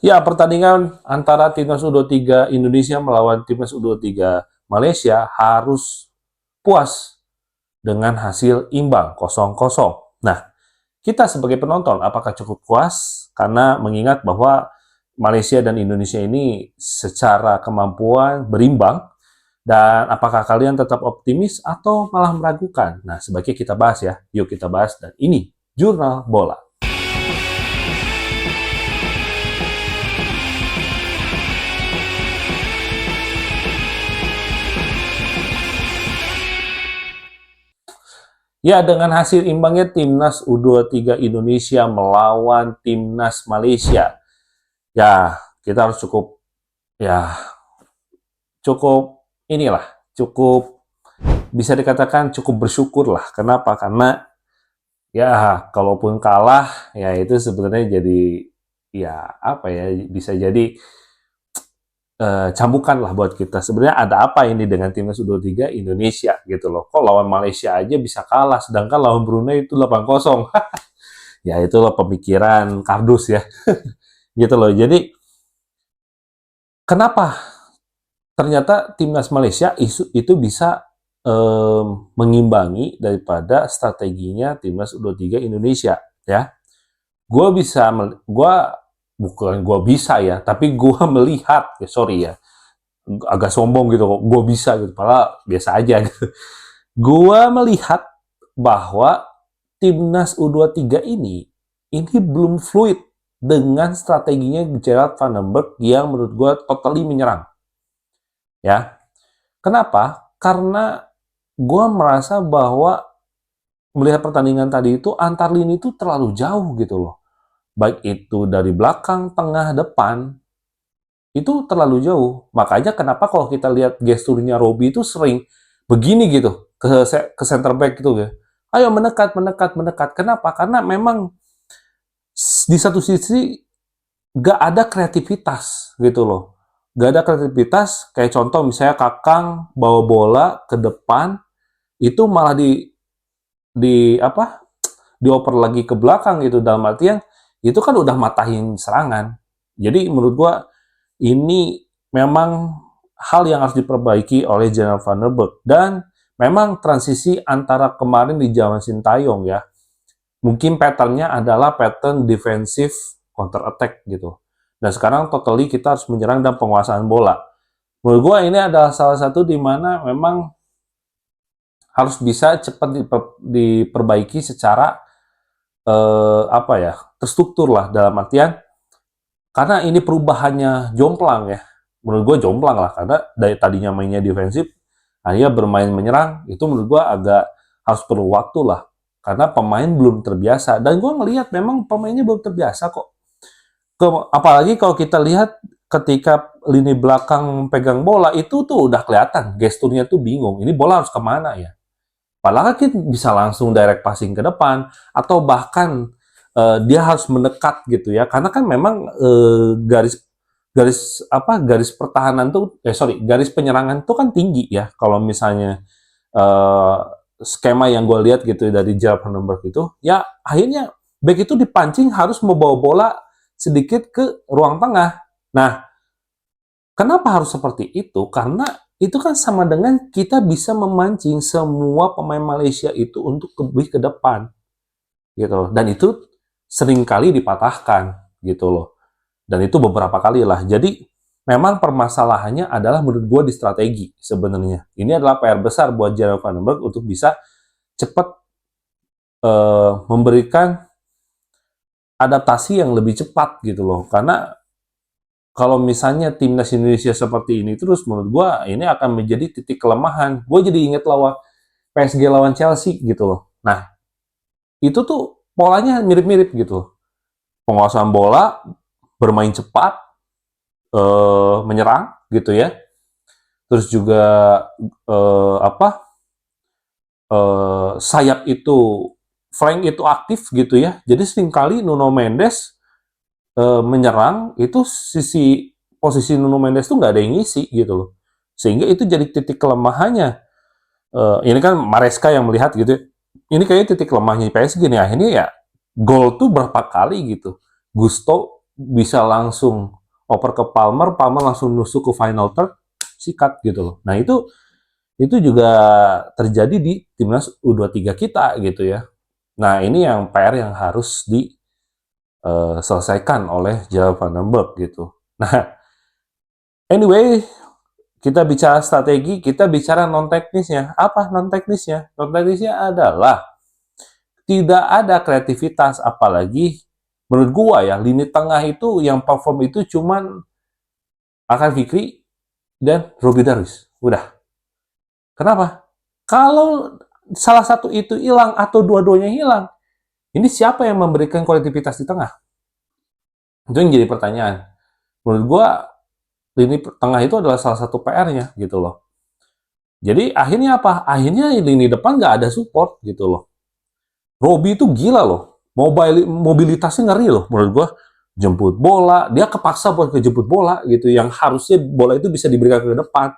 Ya, pertandingan antara Timnas U23 Indonesia melawan Timnas U23 Malaysia harus puas dengan hasil imbang 0-0. Nah, kita sebagai penonton apakah cukup puas? Karena mengingat bahwa Malaysia dan Indonesia ini secara kemampuan berimbang, dan apakah kalian tetap optimis atau malah meragukan? Nah, sebaiknya kita bahas ya. Yuk kita bahas, dan ini Jurnal Bola. Ya, dengan hasil imbangnya Timnas U23 Indonesia melawan Timnas Malaysia. Ya, kita harus ya cukup inilah, cukup bisa dikatakan cukup bersyukur lah. Kenapa? Karena ya kalaupun kalah ya itu sebenarnya jadi ya apa ya, bisa jadi cambukan lah buat kita. Sebenarnya ada apa ini dengan Timnas U23 Indonesia gitu loh. Kok lawan Malaysia aja bisa kalah, sedangkan lawan Brunei itu 8-0. Ya itulah pemikiran kardus ya. Gitu loh. Jadi kenapa ternyata Timnas Malaysia itu bisa mengimbangi daripada strateginya Timnas U23 Indonesia ya. Gue bukan gue bisa ya, tapi gue melihat ya, sorry ya, agak sombong gitu kok, gue bisa gitu, padahal biasa aja gitu. Gue melihat bahwa Timnas U23 ini belum fluid dengan strateginya Gerard Vandenberg yang menurut gue totally menyerang. Ya, kenapa? Karena gue merasa bahwa melihat pertandingan tadi itu antar lini itu terlalu jauh gitu loh. Baik itu dari belakang, tengah, depan, itu terlalu jauh. Makanya kenapa kalau kita lihat gesturnya Robi itu sering begini gitu ke center back gitu ya. Ayo mendekat, mendekat, mendekat. Kenapa? Karena memang di satu sisi gak ada kreativitas gitu loh. Gak ada kreativitas, kayak contoh misalnya Kakang bawa bola ke depan, itu malah di apa? Dioper lagi ke belakang gitu, dalam artian itu kan udah matahin serangan. Jadi menurut gua ini memang hal yang harus diperbaiki oleh General Vandenberg, dan memang transisi antara kemarin di zaman Sintayong ya, mungkin patternnya adalah pattern defensif counter attack gitu. Dan sekarang totally kita harus menyerang dan penguasaan bola. Menurut gue ini adalah salah satu di mana memang harus bisa cepat diperbaiki secara apa ya, terstruktur lah, dalam artian karena ini perubahannya jomplang ya. Menurut gue jomplang lah, karena dari tadinya mainnya defensif akhirnya bermain menyerang, itu menurut gue agak harus perlu waktu lah, karena pemain belum terbiasa, dan gue ngelihat memang pemainnya belum terbiasa kok. Apalagi kalau kita lihat ketika lini belakang pegang bola itu tuh udah kelihatan gesturnya tuh bingung, ini bola harus kemana ya. Padahal kita bisa langsung direct passing ke depan, atau bahkan dia harus mendekat gitu ya, karena kan memang garis garis garis pertahanan tuh garis penyerangan tuh kan tinggi ya, kalau misalnya uh, skema yang gue lihat gitu dari Gerard Vandenberg itu, ya akhirnya back itu dipancing harus membawa bola sedikit ke ruang tengah. Nah, kenapa harus seperti itu? Karena itu kan sama dengan kita bisa memancing semua pemain Malaysia itu untuk lebih ke depan, gitu. Dan itu seringkali dipatahkan, gitu loh. Dan itu beberapa kali lah. Jadi memang permasalahannya adalah menurut gue di strategi sebenarnya. Ini adalah PR besar buat Gerard Vandenberg untuk bisa cepat memberikan adaptasi yang lebih cepat gitu loh. Karena kalau misalnya timnas Indonesia seperti ini terus, menurut gue ini akan menjadi titik kelemahan. Gue jadi inget lawan PSG lawan Chelsea gitu loh. Nah, itu tuh polanya mirip-mirip gitu. Penguasaan bola, bermain cepat, menyerang gitu ya. Terus juga sayap itu, flank itu aktif gitu ya. Jadi seringkali Nuno Mendes menyerang itu posisi Nuno Mendes tuh nggak ada yang ngisi gitu loh. Sehingga itu jadi titik kelemahannya. Ini kan Maresca yang melihat gitu. Ini kayaknya titik lemahnya PSG nih. Akhirnya ya gol tuh berapa kali gitu. Gusto bisa langsung oper ke Palmer, Palmer langsung nusuk ke final third, sikat gitu loh. Nah itu juga terjadi di timnas U23 kita gitu ya. Nah ini yang PR yang harus diselesaikan oleh Gerald Van den Berg gitu. Nah anyway, kita bicara strategi, kita bicara non teknisnya. Apa non teknisnya? Non teknisnya adalah tidak ada kreativitas, apalagi menurut gua ya, lini tengah itu yang perform itu cuman Akan Fikri dan Robi Darwis. Udah. Kenapa? Kalau salah satu itu hilang atau dua-duanya hilang, ini siapa yang memberikan kolektivitas di tengah? Itu yang jadi pertanyaan. Menurut gua lini tengah itu adalah salah satu PR-nya gitu loh. Jadi akhirnya apa? Akhirnya lini depan nggak ada support gitu loh. Robi itu gila loh. Mobilitasnya ngeri loh menurut gua. Jemput bola, dia kepaksa buat kejemput bola gitu. Yang harusnya bola itu bisa diberikan ke depan.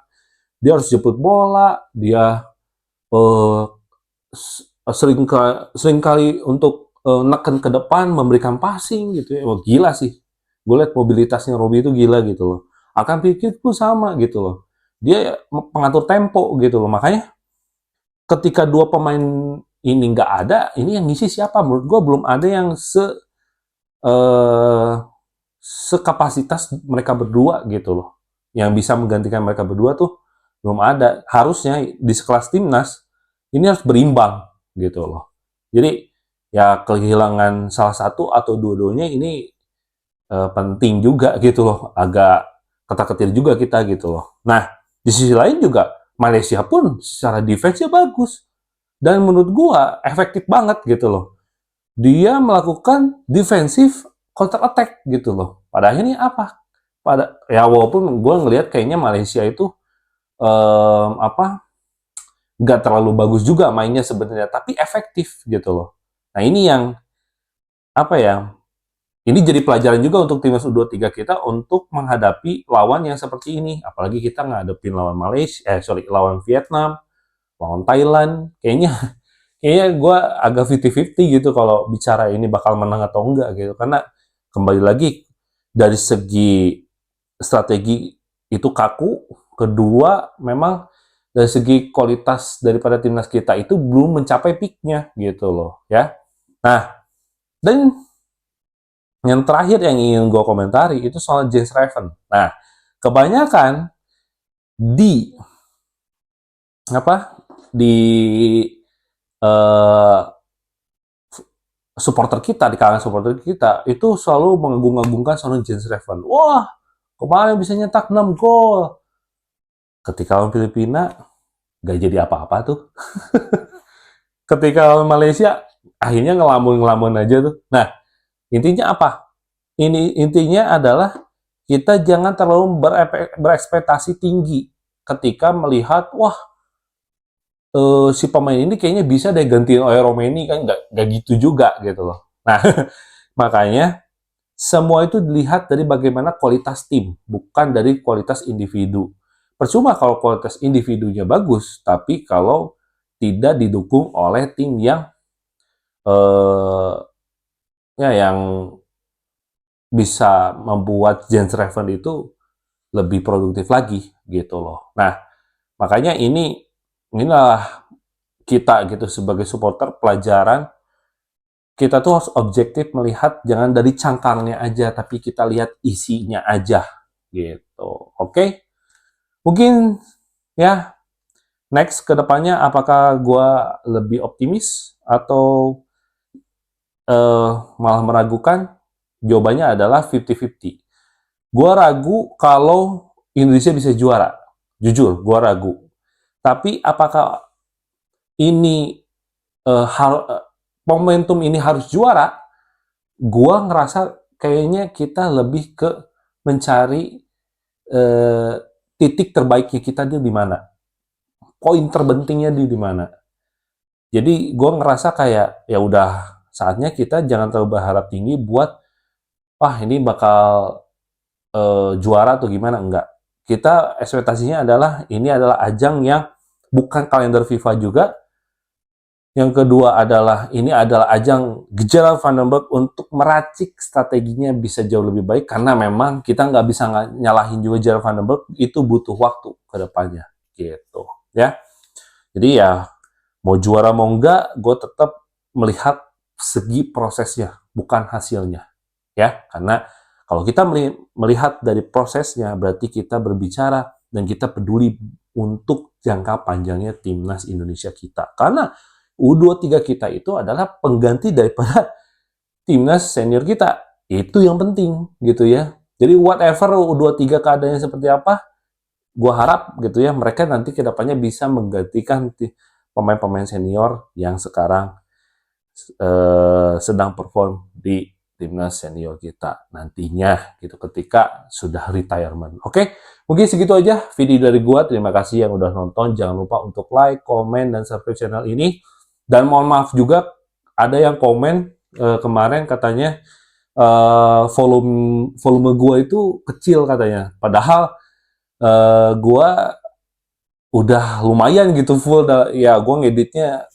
Dia harus jemput bola, dia eh, sering kali untuk neken ke depan, memberikan passing gitu ya. Wah, gila sih. Gue liat mobilitasnya Robi itu gila gitu loh. Akan pikir pun sama gitu loh. Dia pengatur tempo gitu loh. Makanya ketika dua pemain ini nggak ada, ini yang ngisi siapa? Menurut gue belum ada yang eh, sekapasitas mereka berdua gitu loh. Yang bisa menggantikan mereka berdua tuh belum ada. Harusnya di sekelas timnas ini harus berimbang gitu loh. Jadi ya kehilangan salah satu atau dua-duanya ini penting juga gitu loh. Agak ketar-ketir juga kita gitu loh. Nah, di sisi lain juga Malaysia pun secara defense-nya bagus. Dan menurut gua efektif banget gitu loh. Dia melakukan defensive counter attack gitu loh. Pada akhirnya apa? Ya walaupun gua ngelihat kayaknya Malaysia itu apa nggak terlalu bagus juga mainnya sebenarnya, tapi efektif gitu loh. Nah ini yang apa ya? Ini jadi pelajaran juga untuk timnas U23 kita untuk menghadapi lawan yang seperti ini. Apalagi kita ngadepin lawan lawan Vietnam, lawan Thailand. Kayaknya gue agak 50-50 gitu kalau bicara ini bakal menang atau enggak gitu. Karena kembali lagi dari segi strategi itu kaku, kedua memang dari segi kualitas daripada timnas kita itu belum mencapai peaknya gitu loh ya. Nah, dan yang terakhir yang ingin gue komentari itu soal James Raven. Nah, kebanyakan di apa di uh, supporter kita di kalangan supporter kita itu selalu mengagung-agungkan soal James Raven. Wah, kemarin bisa nyetak 6 gol. Ketika lawan Filipina gak jadi apa-apa tuh. Ketika lawan Malaysia akhirnya ngelamun-ngelamun aja tuh. Nah, intinya apa? Intinya adalah kita jangan terlalu berekspektasi tinggi ketika melihat wah si pemain ini kayaknya bisa deh gantiin Romeni kan nggak gitu juga gitu loh. Nah makanya semua itu dilihat dari bagaimana kualitas tim bukan dari kualitas individu. Percuma kalau kualitas individunya bagus tapi kalau tidak didukung oleh tim yang eh, ya yang bisa membuat Jens Raven itu lebih produktif lagi gitu loh. Nah, makanya inilah kita gitu sebagai supporter pelajaran kita tuh harus objektif melihat jangan dari cangkangnya aja tapi kita lihat isinya aja gitu. Oke? Mungkin ya next ke depannya apakah gue lebih optimis atau malah meragukan? Jawabannya adalah 50-50. Gue ragu kalau Indonesia bisa juara. Jujur, gue ragu. Tapi apakah ini momentum ini harus juara? Gue ngerasa kayaknya kita lebih ke mencari uh, titik terbaiknya kita di mana, poin terpentingnya di mana. Jadi gue ngerasa kayak ya udah saatnya kita jangan terlalu berharap tinggi buat wah ini bakal juara atau gimana, enggak. Kita ekspektasinya adalah ini adalah ajang yang bukan kalender FIFA juga, Yang kedua adalah, ini adalah ajang Gerard Van den Berg untuk meracik strateginya bisa jauh lebih baik, karena memang kita nggak bisa nyalahin juga Gerard Van den Berg, itu butuh waktu ke depannya, gitu. Ya, jadi ya, mau juara mau enggak, gue tetap melihat segi prosesnya, bukan hasilnya. Ya, karena kalau kita melihat dari prosesnya, berarti kita berbicara dan kita peduli untuk jangka panjangnya timnas Indonesia kita. Karena U23 kita itu adalah pengganti daripada timnas senior kita. Itu yang penting gitu ya. Jadi whatever U23 keadaannya seperti apa, gue harap gitu ya, mereka nanti kedepannya bisa menggantikan pemain-pemain senior yang sekarang sedang perform di timnas senior kita nantinya gitu ketika sudah retirement. Oke, mungkin segitu aja video dari gua. Terima kasih yang udah nonton. Jangan lupa untuk like, komen, dan subscribe channel ini. Dan mohon maaf juga ada yang komen kemarin katanya volume gua itu kecil katanya. Padahal gua udah lumayan gitu full, ya gua ngeditnya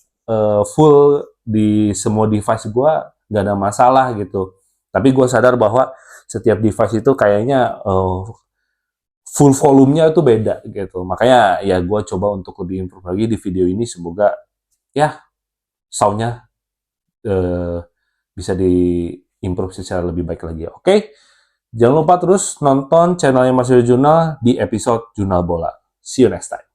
full di semua device gue, nggak ada masalah gitu. Tapi gue sadar bahwa setiap device itu kayaknya full volumenya itu beda gitu. Makanya ya gue coba untuk lebih improve lagi di video ini. Semoga ya soundnya bisa di-improve secara lebih baik lagi. Oke? Jangan lupa terus nonton channelnya Mas Jurnal di episode Jurnal Bola. See you next time.